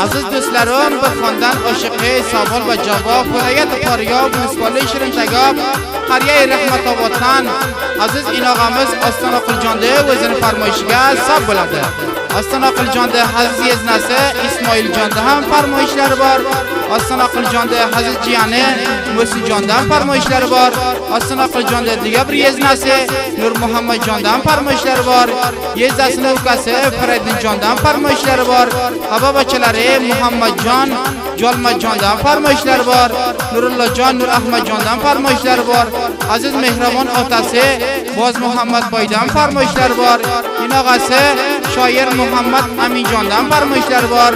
Aziz do'stlarim, bir xondan oshiqi savol va javob viloyat Faryob munisipali Shirintagob Qariyay Rahmatoboddan aziz inog'amiz Ostona Quljonda o'zini farmoyishiga sab bo'ladi. Ostona Quljonda Aziz yeznasi Ismoiljonda ham farmoyishlari bor. Ostona Quljonda Aziz jiyani Musinjondan farmoyishlari bor. Ostona Quljonda diga bir yeznasi Nur Muhammadjondan farmoyishlari bor. Yeznasining ukasi Fariddinjondan farmoyishlari bor. Hababachalari Muhammadjon Jolmajondan farmoyishlari bor. Nurullajon Nur Ahmadjondan farmoyishlari bor. Aziz mehribon otasi Boz Muhammadboydan farmoyishlari bor. Inog'asi shoir Muhammad Aminjondan farmoyishlari bor.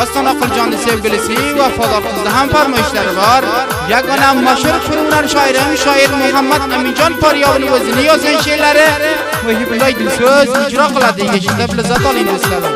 Ostona Quljonda sevgilisi va fodor qizda ham farmoyishlari bor. Yagona mashhur firunlar shoirim shoir Muhammad Aminjon Faryobning o'zini yozgan she'rlari Muhibulloh Dilso'z ijro qiladi. Eshitib lazzat oling do'stlarim.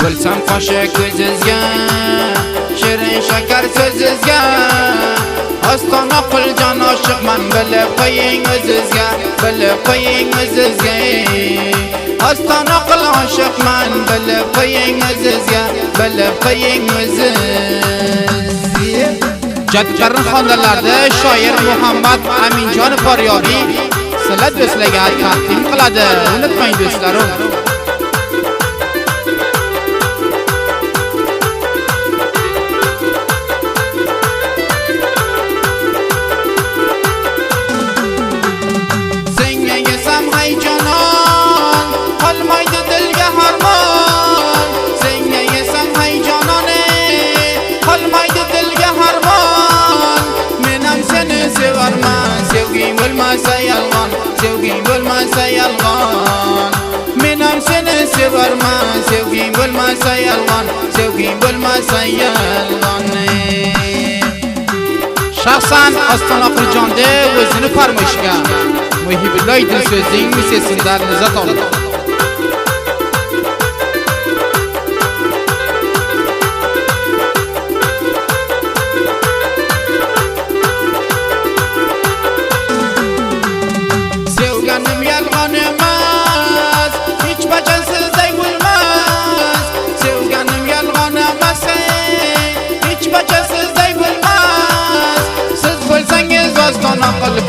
Bo'lsam qo'shiq ko'zizga, shirin shakar so'zizga, Ostona Quljon oshiqman bilib qo'ying o'zizga, bilib qo'ying o'zizga. Ostona Qul oshiqman bilib qo'ying o'zizga, bilib qo'ying o'zizga. Jadqarn xondalarda shoir Muhammad Aminjon Faryobiy sizlar do'stlarga taqdim qiladi. Unutmang do'stlarim. Sevging bo'lmasa yalg'on, men ham seni sevarman. Sevging bo'lmasa yalg'on, sevging bo'lmasa yalg'on. Shaxsan Ostona Quljonda o'zini farmoyishiga Muhibulloh Dilso'zning sesidan lazzat oldi.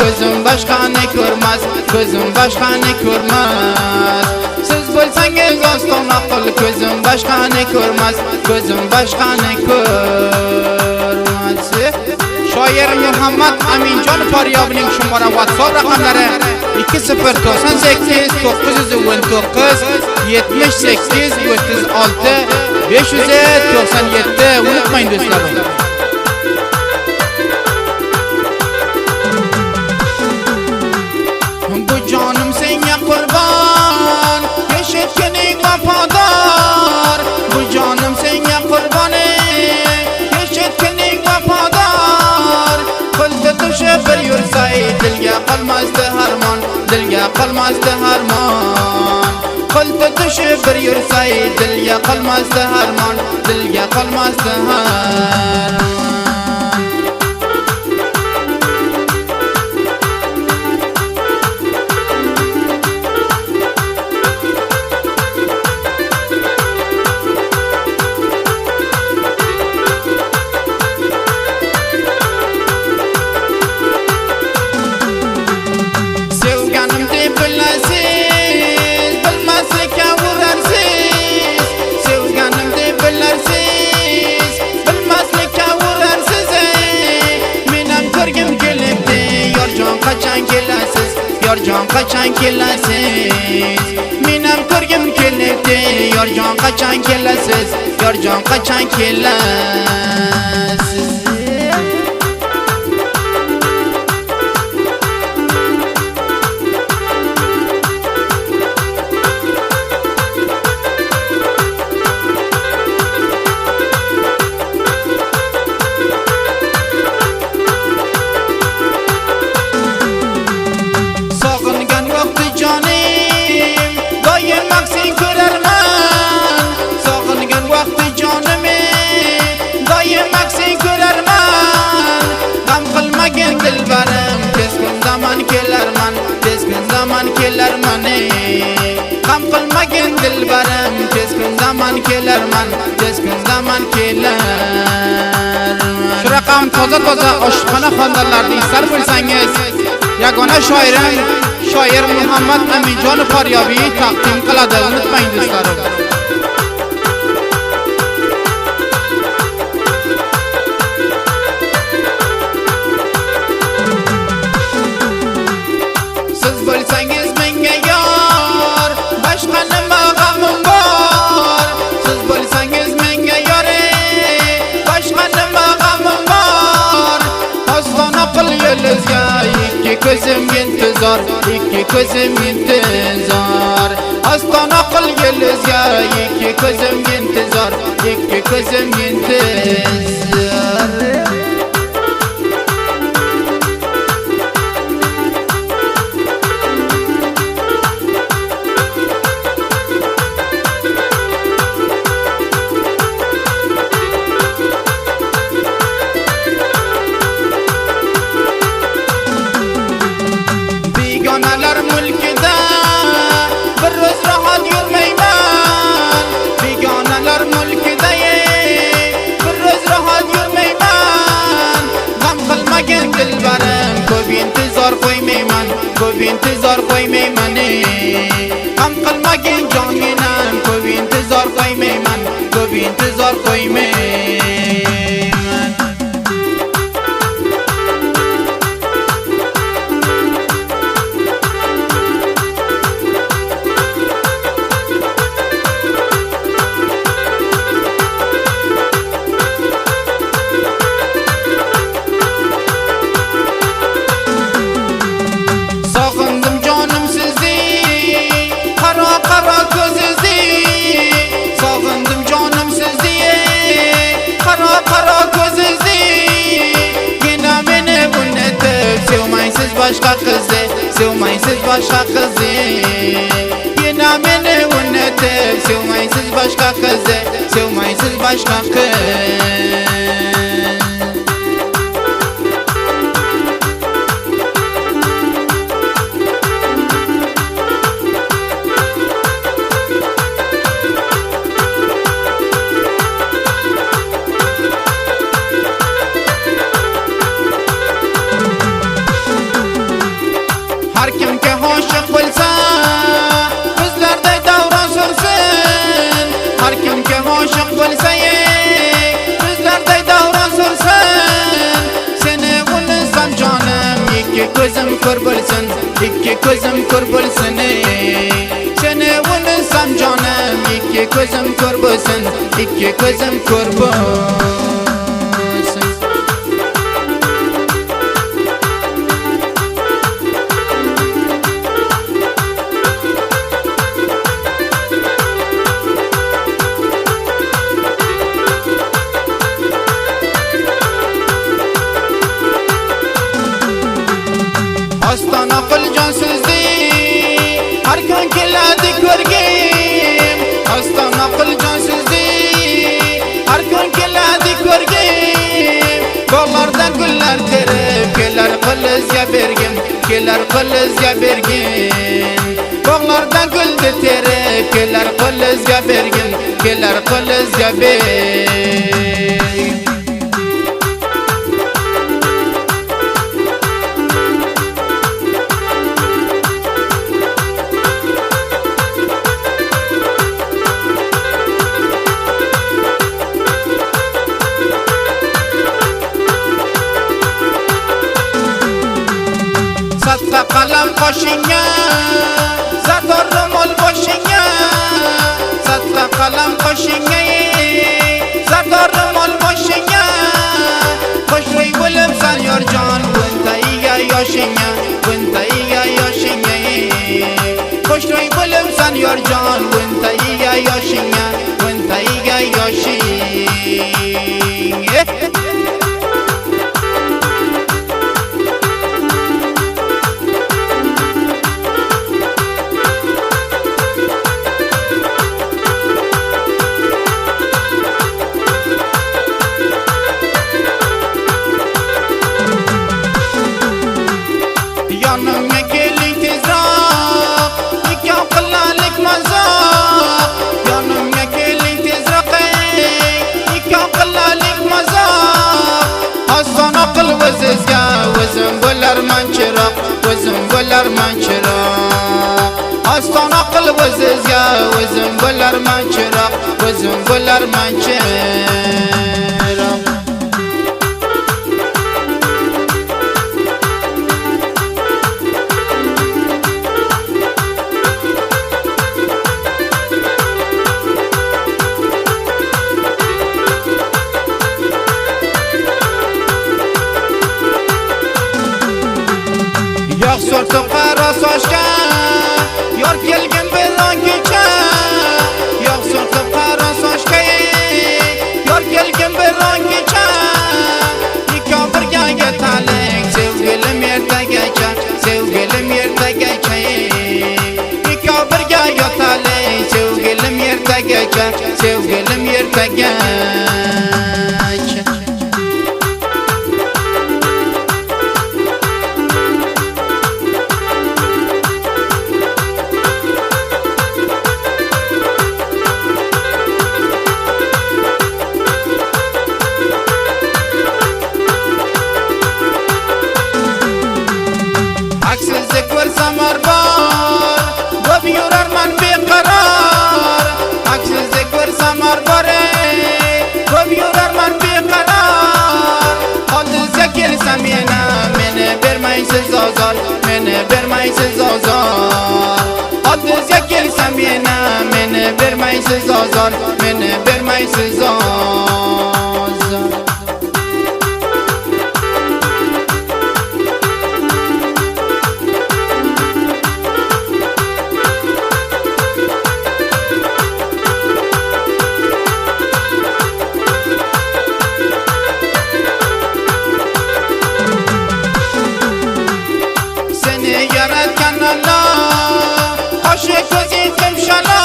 Ko'zim boshqani ko'rmas, ko'zim boshqani ko'rmas. Siz bo'lsangiz Ostona Qul, ko'zim boshqani ko'rmas, ko'zim boshqani ko'rmas. Shoir Muhammad Aminjon Faryobning shumara WhatsApp raqamlari 2098 919 78 36 597. Unutmang do'stlarim. Jonim senga qurbon, yashashning vafodor. Bu jonim senga qurbon, yashashning vafodor. Qo'lda tushib bir yursay, dilga qolmasdi harmon, dilga qolmasdi harmon. Qo'lda tushib bir yursay, dilga qolmasdi harmon, dilga qolmasdi harmon. Yorjon qachon kelasiz? Menam ko'rgim keldi. Yorjon qachon kelasiz? Yorjon qachon kelasiz? qilmagin dilbarim, tez kunda man kelarman, tez kunda man kelarman. Shu raqam toza oshxona xonadonlarini istar bo'lsangiz, yagona shoirim shoir Muhammad Aminjonov Faryobiy taqdim qiladi. Unutmang do'stlarim. Siz bo'lsangiz menga yor, boshqa nima g'amim bor. Siz bo'lsangiz menga yor, boshqa nima g'amim bor. Ostona qil yulduzga ikki ko'zim intizor, ikki ko'zim intizor. Ostona qil yulduzga ikki ko'zim intizor, ikki ko'zim intizor. Begonalar mulkida bir ro'z rohat yurmayman. Begonalar mulkida bir ro'z rohat yurmayman. G'am qilmagin dilbarim, ko'p intizor qo'ymayman, ko'p intizor qo'ymayman. G'am qilmagin joninam, ko'p intizor qo'ymayman, ko'p intizor qo'ymayman. Sog'indim jonim sizni, qaro ko'zizni. Sog'indim jonim sizni, qaro ko'zizni. Yana meni unutib sevmaysiz boshqa qizni, sevmaysiz boshqa qizni. Yana meni unutib sevmaysiz boshqa qizni, sevmaysiz boshqa qizni. Har kimga oshiq bo'lsa, bizlarda davron sursin. Har kimga oshiq bo'lsa, bizlarda davron sursin. Seni unisam jonim, ikki ko'zim ko'r bo'lsin, ikki ko'zim ko'r bo'lsin. Seni unisam jonim, ikki ko'zim ko'r bo'lsin, ikki ko'zim ko'r bo'lsin. Ostona qil jon sizni, har kun keladi ko'rgim. Ostona qil jon sizni, har kun keladi ko'rgim. Bog'larda gullar terib, kelar qilizga bergim, kelar qilizga bergim. Bog'larda gulni terib, kelar qilizga bergim, kelar qilizga bergim. Satda qalam qo'shinga, zardor ro'mol boshingga. Satda qalam qo'shinga, zardor ro'mol boshingga. Qo'shro'y bo'libsan yorjon, bundayiga yoshingga, bundayiga yoshingga. Qo'shro'y bo'libsan yorjon, bundayiga yoshingga, bundayiga yoshingga. Yanımga keling tezroq, nikah qilalik mazor. ya özüm bularman çırak, özüm bularman çırak. Yok sortu qara sochga yor kelgin bilan kecha. Yok sortu qara sochga yor kelgin bilan kecha. Nikoh birga yetalik sevgilim ertagacha, sevgilim ertagacha. Nikoh birga yetalik sevgilim ertagacha, sevgilim ertagacha. Haksızlık vursam arbar, bu yurarman beqarar. Haksızlık vursam arbar, bu yurarman beqarar. Oldizga kelsam yana meni bermaysiz ozor, meni bermaysiz ozor. Oldizga kelsam yana meni bermaysiz ozor, meni bermaysiz ozor. Yaratgan Allah, aşık gözüm şala.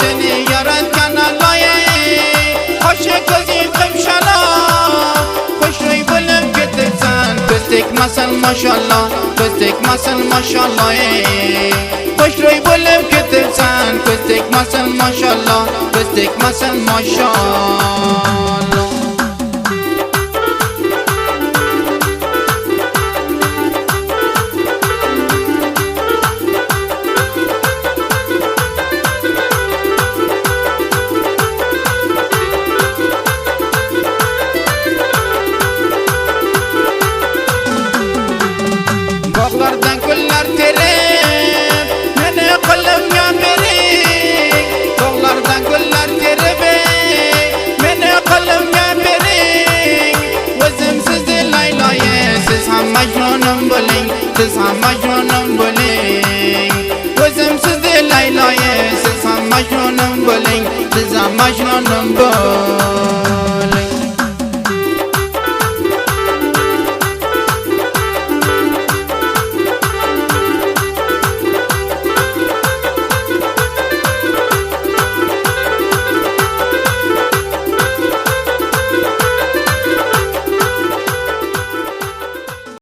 Seni yaratgan Allah, aşık gözüm şala. Hoşroy bulup getirsen, göz tekmasan maşallah, göz tekmasan maşallah. Hoşroy bulup getirsen, göz tekmasan maşallah, göz tekmasan maşallah. Bağlardan güller terip, meni qilibga bering. Bağlardan güller terip, meni qilibga bering. O'zim sizni layloyi, siz ham majnunum bo'ling, siz ham majnunum bo'ling. O'zim sizni layloyi, siz ham majnunum bo'ling, siz ham majnunum bo'ling.